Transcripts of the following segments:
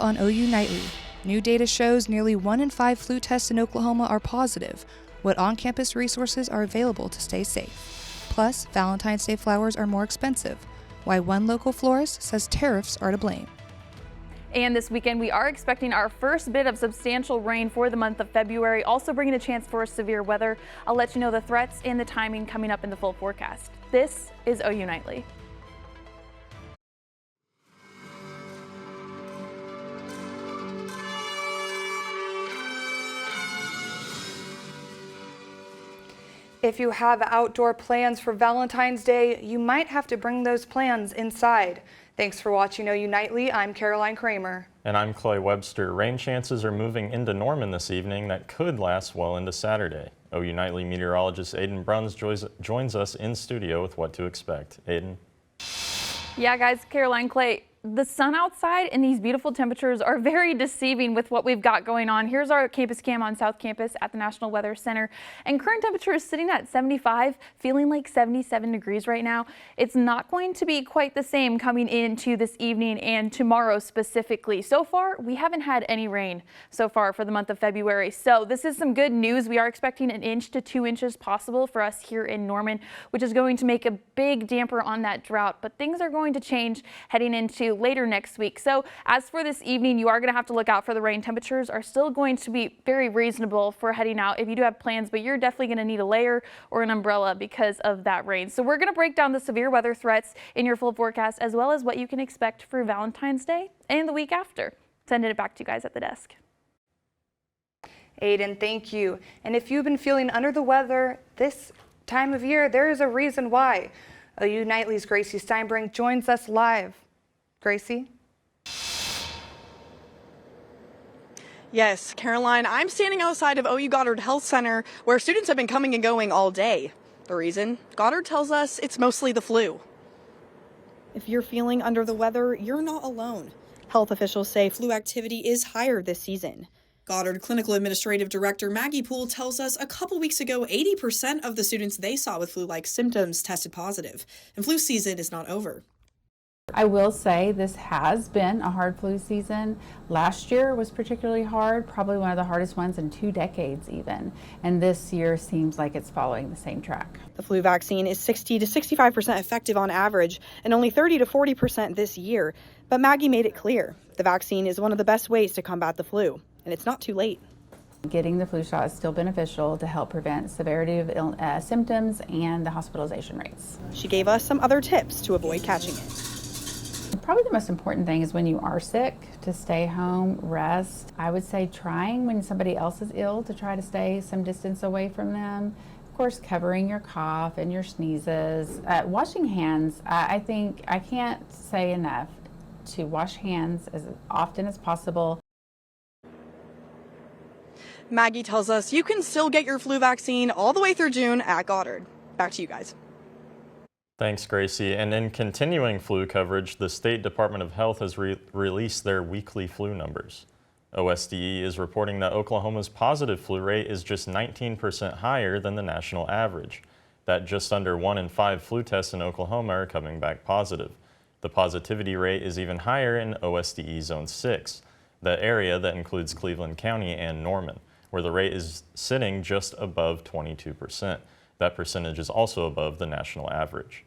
on OU Nightly. New data shows nearly 1 in 5 flu tests in Oklahoma are positive. What on-campus resources are available to stay safe? Plus, Valentine's Day flowers are more expensive. Why one local florist says tariffs are to blame. And this weekend, we are expecting our first bit of substantial rain for the month of February, also bringing a chance for severe weather. I'll let you know the threats and the timing coming up in the full forecast. This is OU Nightly. If you have outdoor plans for Valentine's Day, you might have to bring those plans inside. Thanks for watching OU Nightly. I'm Caroline Kramer. And I'm Clay Webster. Rain chances are moving into Norman this evening that could last well into Saturday. OU Nightly meteorologist Aiden Bruns joins us in studio with what to expect. Aiden? Yeah, guys, Caroline, Clay. The sun outside and these beautiful temperatures are very deceiving with what we've got going on. Here's our campus cam on South Campus at the National Weather Center. And current temperature is sitting at 75, feeling like 77 degrees right now. It's not going to be quite the same coming into this evening and tomorrow specifically. So far, we haven't had any rain so far for the month of February. So this is some good news. We are expecting 1 inch to 2 inches possible for us here in Norman, which is going to make a big damper on that drought. But things are going to change heading into later next week. So as for this evening, you are going to have to look out for the rain. Temperatures are still going to be very reasonable for heading out if you do have plans, but you're definitely going to need a layer or an umbrella because of that rain. So we're going to break down the severe weather threats in your full forecast, as well as what you can expect for Valentine's Day and the week after. Sending it back to you guys at the desk. Aiden, thank you. And if you've been feeling under the weather this time of year, there is a reason why. OU Nightly's Gracie Steinbrink joins us live. Gracie? Yes, Caroline, I'm standing outside of OU Goddard Health Center where students have been coming and going all day. The reason? Goddard tells us it's mostly the flu. If you're feeling under the weather, you're not alone. Health officials say flu activity is higher this season. Goddard Clinical Administrative Director Maggie Poole tells us a couple weeks ago, 80% of the students they saw with flu-like symptoms tested positive, and flu season is not over. I will say this has been a hard flu season. Last year was particularly hard, probably one of the hardest ones in 2 decades even. And this year seems like it's following the same track. The flu vaccine is 60 to 65% effective on average and only 30 to 40% this year. But Maggie made it clear the vaccine is one of the best ways to combat the flu, and it's not too late. Getting the flu shot is still beneficial to help prevent severity of symptoms and the hospitalization rates. She gave us some other tips to avoid catching it. Probably the most important thing is when you are sick to stay home, rest. I would say trying when somebody else is ill to try to stay some distance away from them. Of course, covering your cough and your sneezes. Washing hands, I think I can't say enough to wash hands as often as possible. Maggie tells us you can still get your flu vaccine all the way through June at Goddard. Back to you guys. Thanks, Gracie. And in continuing flu coverage, the State Department of Health has released their weekly flu numbers. OSDE is reporting that Oklahoma's positive flu rate is just 19% higher than the national average. That just under 1 in 5 flu tests in Oklahoma are coming back positive. The positivity rate is even higher in OSDE Zone 6, the area that includes Cleveland County and Norman, where the rate is sitting just above 22%. That percentage is also above the national average.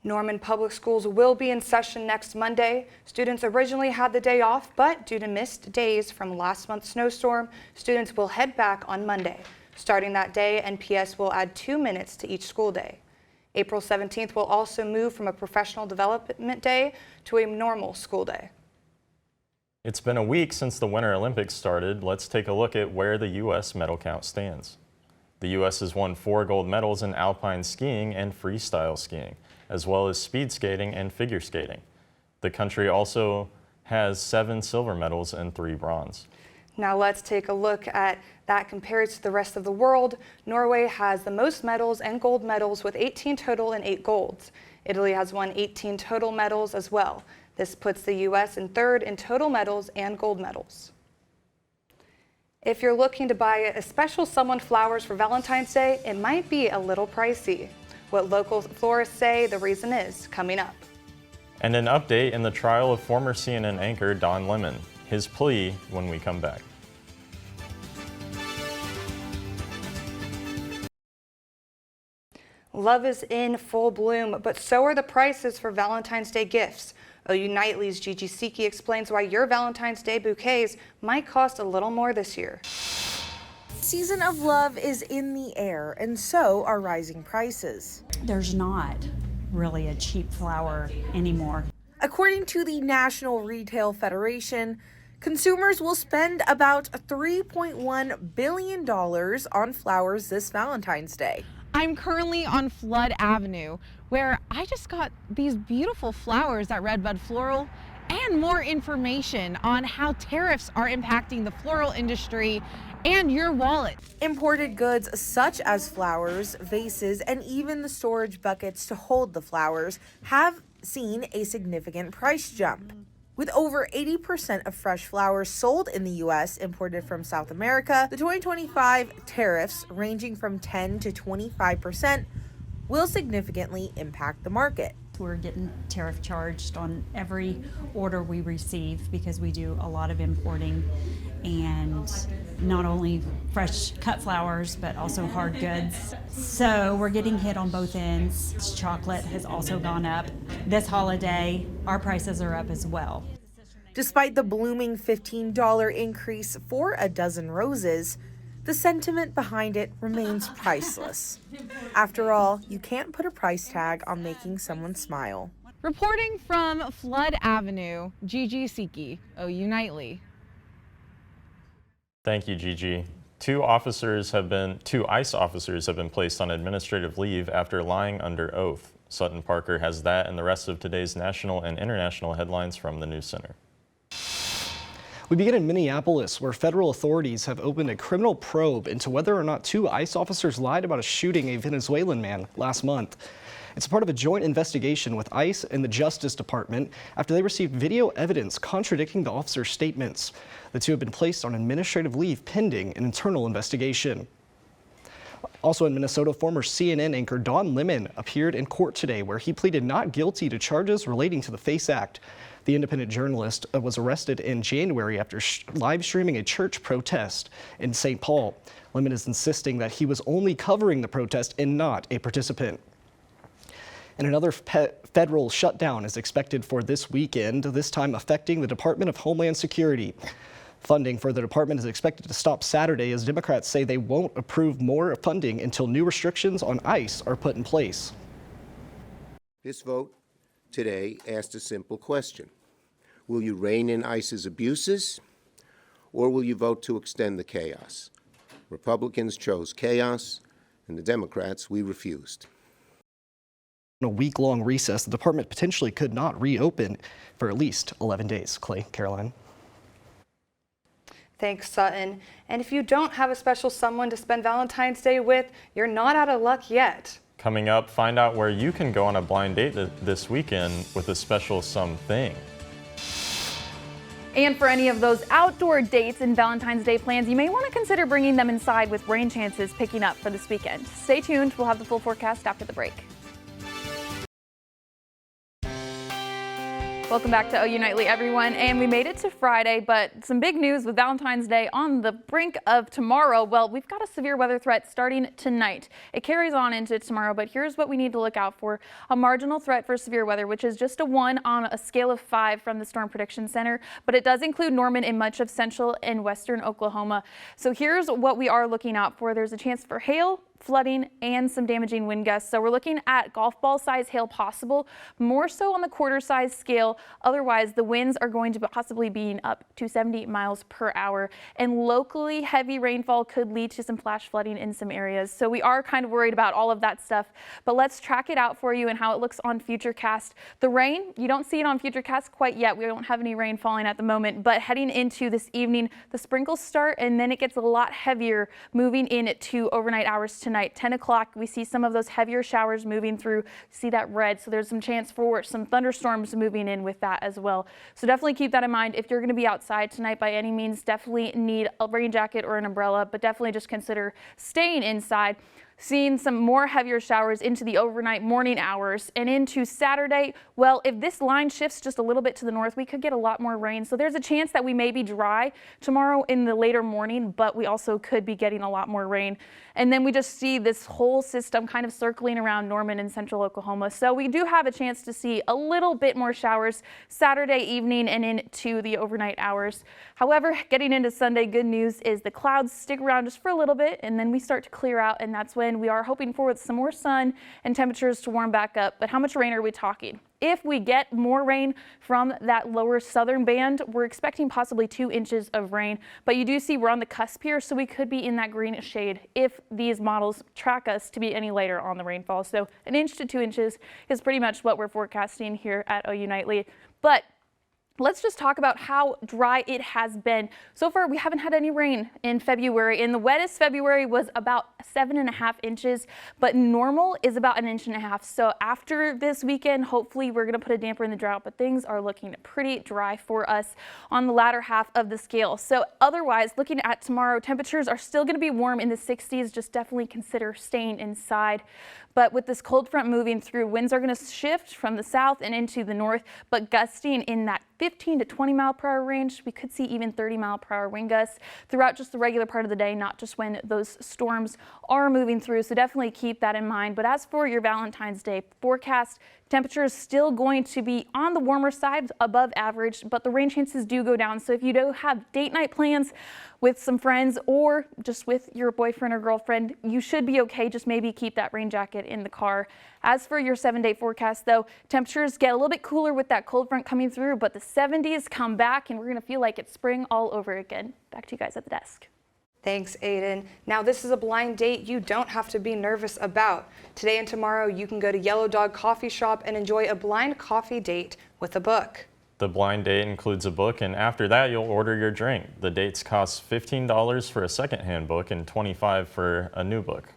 Norman Public Schools will be in session next Monday. Students originally had the day off, but due to missed days from last month's snowstorm, students will head back on Monday. Starting that day, NPS will add 2 minutes to each school day. April 17th will also move from a professional development day to a normal school day. It's been a week since the Winter Olympics started. Let's take a look at where the U.S. medal count stands. The U.S. has won 4 gold medals in alpine skiing and freestyle skiing, as well as speed skating and figure skating. The country also has 7 silver medals and 3 bronze. Now let's take a look at that compared to the rest of the world. Norway has the most medals and gold medals with 18 total and 8 golds. Italy has won 18 total medals as well. This puts the U.S. in 3rd in total medals and gold medals. If you're looking to buy a special someone flowers for Valentine's Day, it might be a little pricey. What local florists say the reason is coming up. And an update in the trial of former CNN anchor Don Lemon. His plea when we come back. Love is in full bloom, but so are the prices for Valentine's Day gifts. OU Nightly's Gigi Siki explains why your Valentine's Day bouquets might cost a little more this year. Season of love is in the air, and so are rising prices. There's not really a cheap flower anymore. According to the National Retail Federation, consumers will spend about $3.1 billion on flowers this Valentine's Day. I'm currently on Flood Avenue, where I just got these beautiful flowers at Redbud Floral and more information on how tariffs are impacting the floral industry and your wallet. Imported goods such as flowers, vases, and even the storage buckets to hold the flowers have seen a significant price jump. With over 80% of fresh flowers sold in the U.S. imported from South America, the 2025 tariffs, ranging from 10 to 25%, will significantly impact the market. We're getting tariff charged on every order we receive because we do a lot of importing, and not only fresh cut flowers, but also hard goods. So we're getting hit on both ends. Chocolate has also gone up. This holiday, our prices are up as well. Despite the blooming $15 increase for a dozen roses, the sentiment behind it remains priceless. After all, you can't put a price tag on making someone smile. Reporting from Flood Avenue, Gigi Siki, OU Nightly. Thank you, Gigi. Two ICE officers have been placed on administrative leave after lying under oath. Sutton Parker has that and the rest of today's national and international headlines from the News Center. We begin in Minneapolis, where federal authorities have opened a criminal probe into whether or not two ICE officers lied about shooting a Venezuelan man last month. It's part of a joint investigation with ICE and the Justice Department after they received video evidence contradicting the officers' statements. The two have been placed on administrative leave pending an internal investigation. Also in Minnesota, former CNN anchor Don Lemon appeared in court today, where he pleaded not guilty to charges relating to the FACE Act. The independent journalist was arrested in January after live streaming a church protest in St. Paul. Lemon is insisting that he was only covering the protest and not a participant. And another federal shutdown is expected for this weekend, this time affecting the Department of Homeland Security. Funding for the department is expected to stop Saturday as Democrats say they won't approve more funding until new restrictions on ICE are put in place. This vote today asked a simple question. Will you rein in ICE's abuses, or will you vote to extend the chaos? Republicans chose chaos, and the Democrats, we refused. In a week-long recess, the department potentially could not reopen for at least 11 days. Clay, Caroline. Thanks, Sutton. And if you don't have a special someone to spend Valentine's Day with, you're not out of luck yet. Coming up, find out where you can go on a blind date this weekend with a special something. And for any of those outdoor dates and Valentine's Day plans, you may want to consider bringing them inside with rain chances picking up for this weekend. Stay tuned. We'll have the full forecast after the break. Welcome back to OU Nightly, everyone. And we made it to Friday, but some big news with Valentine's Day on the brink of tomorrow. Well, we've got a severe weather threat starting tonight. It carries on into tomorrow, but here's what we need to look out for. A marginal threat for severe weather, which is just a 1 on a scale of 5 from the Storm Prediction Center, but it does include Norman in much of central and western Oklahoma. So here's what we are looking out for. There's a chance for hail, flooding, and some damaging wind gusts. So we're looking at golf ball size hail possible, more so on the quarter size scale. Otherwise, the winds are going to possibly be up to 70 miles per hour. And locally, heavy rainfall could lead to some flash flooding in some areas. So we are kind of worried about all of that stuff. But let's track it out for you and how it looks on Futurecast. The rain, you don't see it on Futurecast quite yet. We don't have any rain falling at the moment. But heading into this evening, the sprinkles start and then it gets a lot heavier moving into overnight hours tonight. 10 o'clock, we see some of those heavier showers moving through. See that red, so there's some chance for some thunderstorms moving in with that as well. So definitely keep that in mind. If you're going to be outside tonight by any means, definitely need a rain jacket or an umbrella, but definitely just consider staying inside. Seeing some more heavier showers into the overnight morning hours and into Saturday. Well, if this line shifts just a little bit to the north, we could get a lot more rain. So there's a chance that we may be dry tomorrow in the later morning, but we also could be getting a lot more rain. And then we just see this whole system kind of circling around Norman and central Oklahoma. So we do have a chance to see a little bit more showers Saturday evening and into the overnight hours. However, getting into Sunday, good news is the clouds stick around just for a little bit and then we start to clear out, and that's when we are hoping for some more sun and temperatures to warm back up. But how much rain are we talking? If we get more rain from that lower southern band, we're expecting possibly 2 inches of rain. But you do see we're on the cusp here, so we could be in that green shade if these models track us to be any later on the rainfall. So 1 inch to 2 inches is pretty much what we're forecasting here at OU Nightly. But let's just talk about how dry it has been. So far, we haven't had any rain in February, and the wettest February was about 7.5 inches, but normal is about 1.5 inches. So after this weekend, hopefully we're going to put a damper in the drought, but things are looking pretty dry for us on the latter half of the scale. So otherwise, looking at tomorrow, temperatures are still going to be warm in the 60s. Just definitely consider staying inside. But with this cold front moving through, winds are going to shift from the south and into the north, but gusting in that 15 to 20 mile per hour range. We could see even 30 mile per hour wind gusts throughout just the regular part of the day, not just when those storms are moving through. So definitely keep that in mind. But as for your Valentine's Day forecast, temperature is still going to be on the warmer side, above average, but the rain chances do go down. So if you do have date night plans with some friends or just with your boyfriend or girlfriend, you should be okay. Just maybe keep that rain jacket in the car. As for your 7-day forecast, though, temperatures get a little bit cooler with that cold front coming through, but the 70s come back and we're going to feel like it's spring all over again. Back to you guys at the desk. Thanks, Aiden. Now, this is a blind date you don't have to be nervous about. Today and tomorrow, you can go to Yellow Dog Coffee Shop and enjoy a blind coffee date with a book. The blind date includes a book, and after that, you'll order your drink. The dates cost $15 for a secondhand book and $25 for a new book,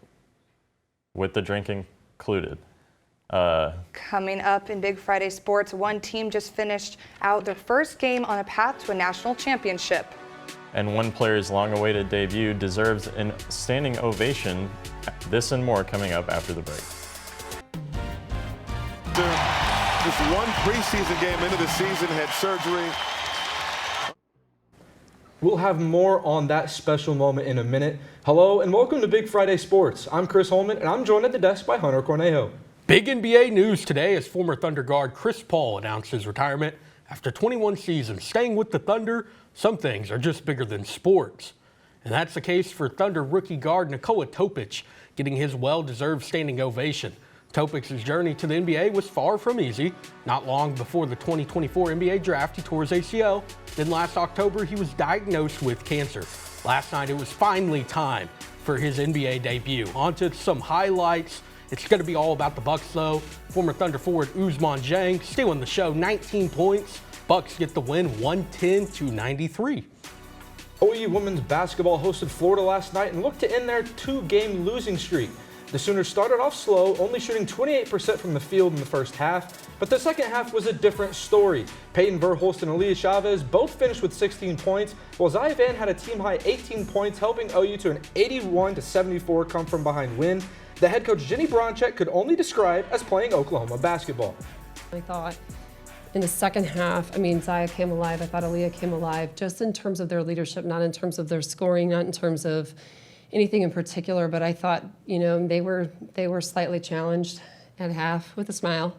with the drink included. Coming up in Big Friday sports, one team just finished out their first game on a path to a national championship. And one player's long-awaited debut deserves a standing ovation. This and more coming up after the break. Just one preseason game into the season, had surgery. We'll have more on that special moment in a minute. Hello and welcome to Big Friday Sports. I'm Chris Holman and I'm joined at the desk by Hunter Cornejo. Big NBA news today as former Thunder guard Chris Paul announced his retirement after 21 seasons. Staying with the Thunder, some things are just bigger than sports. And that's the case for Thunder rookie guard Nikola Topic, getting his well-deserved standing ovation. Topic's journey to the NBA was far from easy. Not long before the 2024 NBA draft, he tore his ACL. Then last October, he was diagnosed with cancer. Last night, it was finally time for his NBA debut. On to some highlights. It's going to be all about the Bucks, though. Former Thunder forward Ousmane Dieng stealing the show, 19 points. Bucks get the win, 110-93. OU women's basketball hosted Florida last night and looked to end their 2-game losing streak. The Sooners started off slow, only shooting 28% from the field in the first half, but the second half was a different story. Peyton Verhulst and Aaliyah Chavez both finished with 16 points, while Zaya Van had a team-high 18 points, helping OU to an 81-74 come-from-behind win. The head coach Jenny Bronchek could only describe as playing Oklahoma basketball. I thought in the second half, Zaya came alive. I thought Aaliyah came alive, just in terms of their leadership, not in terms of their scoring, not in terms of anything in particular, but I thought, they were slightly challenged at half with a smile.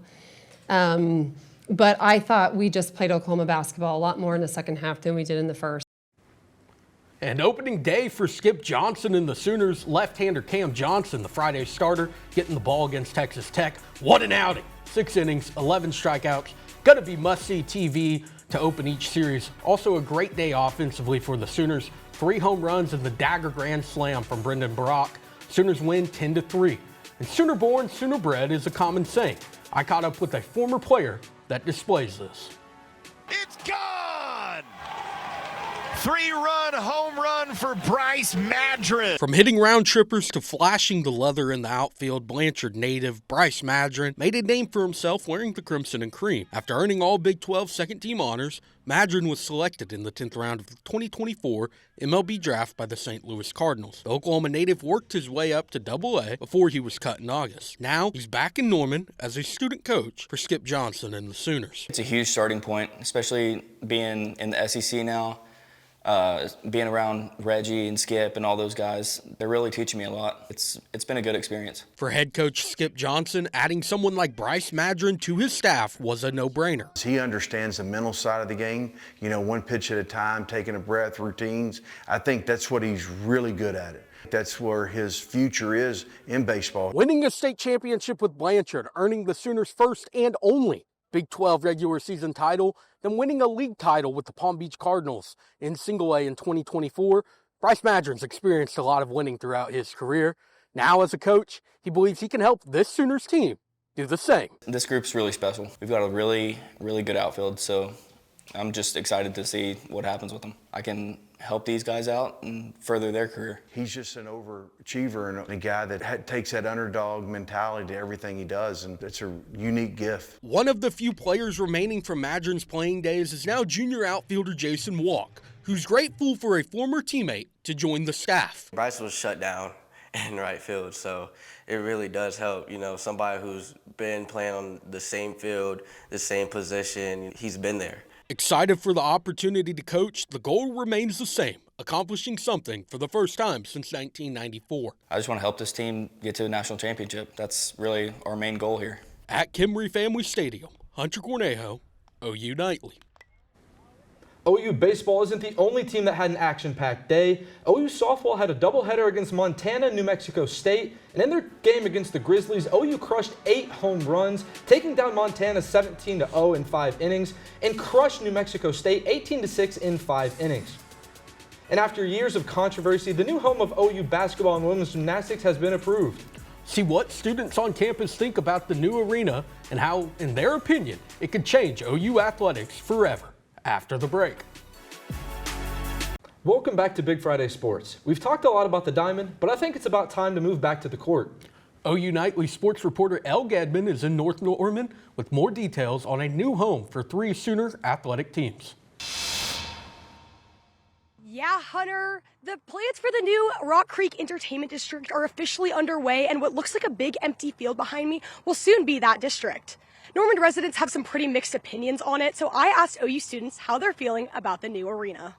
But I thought we just played Oklahoma basketball a lot more in the second half than we did in the first. And opening day for Skip Johnson and the Sooners. Left-hander Cam Johnson, the Friday starter, getting the ball against Texas Tech. What an outing. 6 innings, 11 strikeouts. Gonna be must-see TV to open each series. Also a great day offensively for the Sooners. 3 home runs and the dagger grand slam from Brendan Brock. Sooners win 10-3. And Sooner born, Sooner bred is a common saying. I caught up with a former player that displays this. It's gone! Three-run home run for Bryce Madron. From hitting round trippers to flashing the leather in the outfield, Blanchard native Bryce Madron made a name for himself wearing the crimson and cream. After earning all Big 12 second-team honors, Madron was selected in the 10th round of the 2024 MLB draft by the St. Louis Cardinals. The Oklahoma native worked his way up to Double-A before he was cut in August. Now, he's back in Norman as a student coach for Skip Johnson and the Sooners. It's a huge starting point, especially being in the SEC now. Being around Reggie and Skip and all those guys, they're really teaching me a lot. It's been a good experience. For head coach Skip Johnson, adding someone like Bryce Madron to his staff was a no-brainer. He understands the mental side of the game, one pitch at a time, taking a breath, routines. I think that's what he's really good at it. That's where his future is in baseball. Winning a state championship with Blanchard, earning the Sooners' first and only Big 12 regular season title, then winning a league title with the Palm Beach Cardinals in Single-A in 2024. Bryce Madron's experienced a lot of winning throughout his career. Now as a coach, he believes he can help this Sooners team do the same. This group's really special. We've got a really, really good outfield, so I'm just excited to see what happens with them. I can help these guys out and further their career. He's just an overachiever and a guy that takes that underdog mentality to everything he does, and it's a unique gift. One of the few players remaining from Madron's playing days is now junior outfielder Jason Walk, who's grateful for a former teammate to join the staff. Bryce was shut down in right field, so it really does help. Somebody who's been playing on the same field, the same position, he's been there. Excited for the opportunity to coach, the goal remains the same, accomplishing something for the first time since 1994. I just want to help this team get to a national championship. That's really our main goal here. At Kimry Family Stadium, Hunter Cornejo, OU Nightly. OU baseball isn't the only team that had an action-packed day. OU softball had a doubleheader against Montana and New Mexico State, and in their game against the Grizzlies, OU crushed 8 home runs, taking down Montana 17-0 in 5 innings, and crushed New Mexico State 18-6 in 5 innings. And after years of controversy, the new home of OU basketball and women's gymnastics has been approved. See what students on campus think about the new arena and how, in their opinion, it could change OU athletics forever. After the break. Welcome back to Big Friday Sports. We've talked a lot about the diamond, but I think it's about time to move back to the court. OU Nightly sports reporter Elle Gadman is in North Norman with more details on a new home for 3 Sooner athletic teams. Yeah, Hunter, the plans for the new Rock Creek Entertainment District are officially underway, and what looks like a big empty field behind me will soon be that district. Norman residents have some pretty mixed opinions on it, so I asked OU students how they're feeling about the new arena.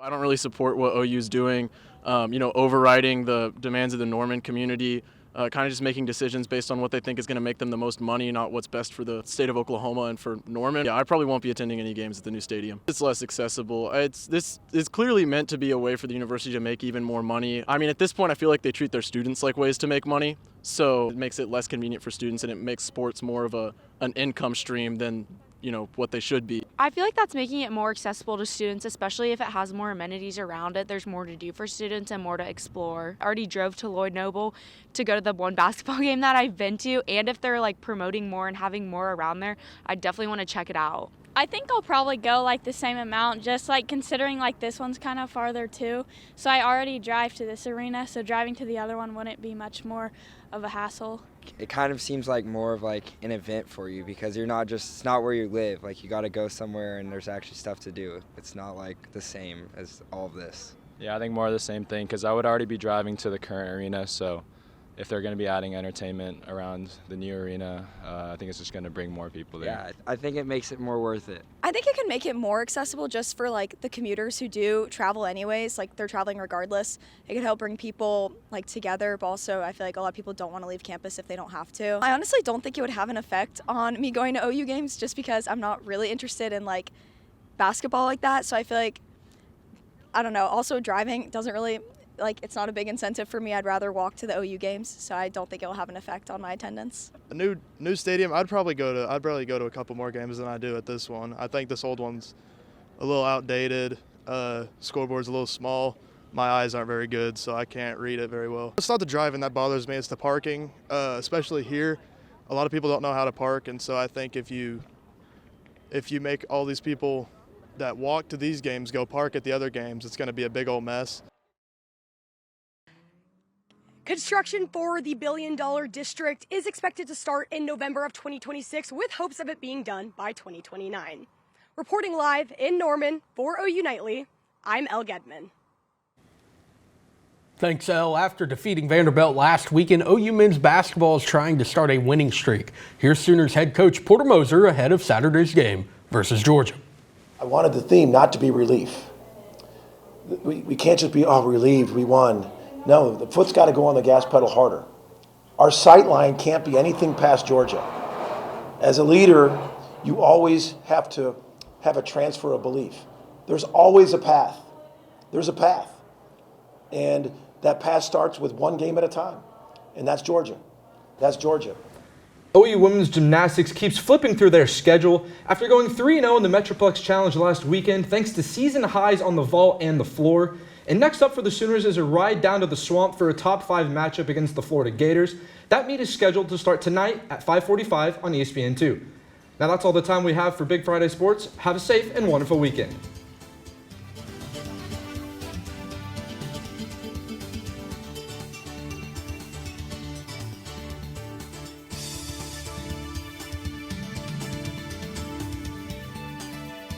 I don't really support what OU's doing, overriding the demands of the Norman community, kind of just making decisions based on what they think is going to make them the most money, not what's best for the state of Oklahoma and for Norman. Yeah, I probably won't be attending any games at the new stadium. It's less accessible. This is clearly meant to be a way for the university to make even more money. I mean, at this point, I feel like they treat their students like ways to make money, so it makes it less convenient for students, and it makes sports more of an income stream than what they should be. I feel like that's making it more accessible to students, especially if it has more amenities around it. There's more to do for students and more to explore. I already drove to Lloyd Noble to go to the one basketball game that I've been to, and if they're promoting more and having more around there, I definitely want to check it out. I think I'll probably go the same amount, just considering this one's kind of farther too. So I already drive to this arena, so driving to the other one wouldn't be much more of a hassle. It kind of seems like more of an event for you, because it's not where you live. You got to go somewhere and there's actually stuff to do. It's not the same as all of this. Yeah, I think more of the same thing, because I would already be driving to the current arena, so if they're going to be adding entertainment around the new arena, I think it's just going to bring more people there. Yeah, I think it makes it more worth it. I think it can make it more accessible just for the commuters who do travel anyways, they're traveling regardless. It could help bring people together, but also I feel a lot of people don't want to leave campus if they don't have to. I honestly don't think it would have an effect on me going to OU games, just because I'm not really interested in basketball like that. So I feel I don't know, also driving doesn't really it's not a big incentive for me. I'd rather walk to the OU games, so I don't think it'll have an effect on my attendance. A new stadium, I'd probably go to a couple more games than I do at this one. I think this old one's a little outdated. Scoreboard's a little small. My eyes aren't very good, so I can't read it very well. It's not the driving that bothers me, it's the parking, especially here. A lot of people don't know how to park, and so I think if you make all these people that walk to these games go park at the other games, it's going to be a big old mess. Construction for the billion-dollar district is expected to start in November of 2026 with hopes of it being done by 2029. Reporting live in Norman for OU Nightly, I'm Elle Gedman. Thanks, Elle. After defeating Vanderbilt last weekend, OU men's basketball is trying to start a winning streak. Here's Sooners head coach Porter Moser ahead of Saturday's game versus Georgia. I wanted the theme not to be relief. We can't just be, oh, relieved, we won. No, the foot's got to go on the gas pedal harder. Our sight line can't be anything past Georgia. As a leader, you always have to have a transfer of belief. There's always a path. There's a path. And that path starts with one game at a time. And that's Georgia. That's Georgia. OU women's gymnastics keeps flipping through their schedule after going 3-0 in the Metroplex Challenge last weekend thanks to season highs on the vault and the floor. And next up for the Sooners is a ride down to the Swamp for a top 5 matchup against the Florida Gators. That meet is scheduled to start tonight at 5:45 on ESPN2. Now that's all the time we have for Big Friday Sports. Have a safe and wonderful weekend.